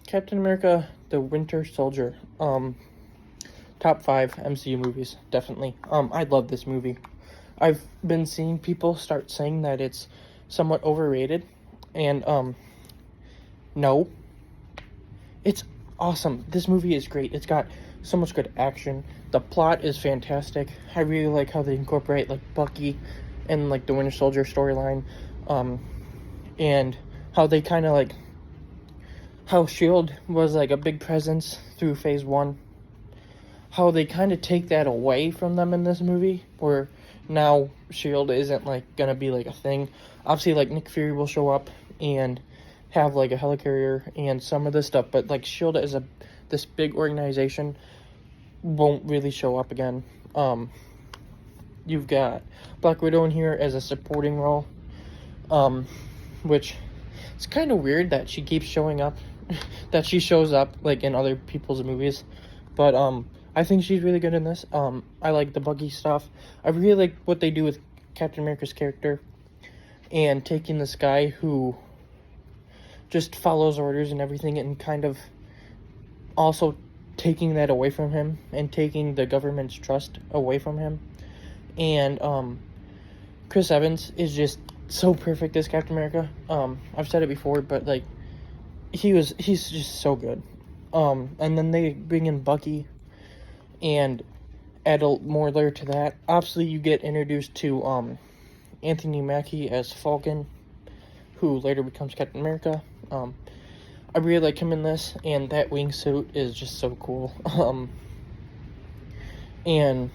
Captain America: The Winter Soldier. Top 5 MCU movies, definitely. I love this movie. I've been seeing people start saying that it's somewhat overrated, and no, it's awesome. This movie is great. It's got so much good action. The plot is fantastic. I really like how they incorporate like Bucky and like the Winter Soldier storyline, and how they kind of like how Shield was like a big presence through Phase 1. How they kind of take that away from them in this movie, where now Shield isn't like gonna be like a thing. Obviously, like Nick Fury will show up and have like a helicarrier and some of this stuff, but like Shield as this big organization won't really show up again. You've got Black Widow in here as a supporting role, which it's kind of weird that she keeps showing up, that she shows up like in other people's movies, but I think she's really good in this. I like the Bucky stuff. I really like what they do with Captain America's character and taking this guy who just follows orders and everything and kind of also taking that away from him and taking the government's trust away from him. And Chris Evans is just so perfect as Captain America. I've said it before, but like he's just so good. And then they bring in Bucky and add more layer to that. Obviously, you get introduced to Anthony Mackie as Falcon, who later becomes Captain America. I really like him in this, and that wingsuit is just so cool. And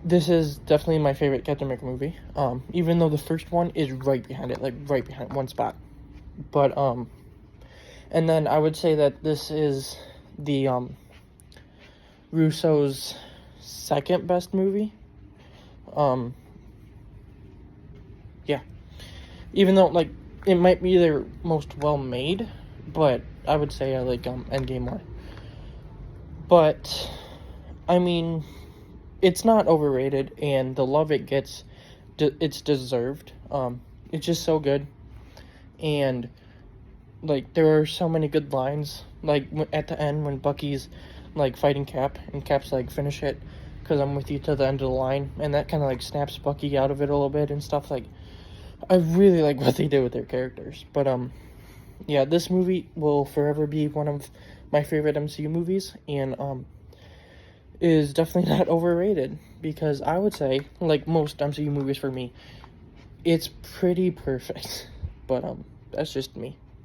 this is definitely my favorite Captain America movie. Even though the first one is right behind it, like right behind one spot. But and then I would say that this is the Russo's second best movie. Yeah. Even though, like, it might be their most well-made, but I would say I like Endgame more. But, I mean, it's not overrated, and the love it gets, it's deserved. It's just so good. And, like, there are so many good lines. Like, at the end, when Bucky's like fighting Cap, and Cap's like, finish it because I'm with you to the end of the line, and that kind of like snaps Bucky out of it a little bit and stuff. Like, I really like what they did with their characters. But yeah, this movie will forever be one of my favorite MCU movies, and is definitely not overrated, because I would say, like most MCU movies for me, it's pretty perfect. But that's just me.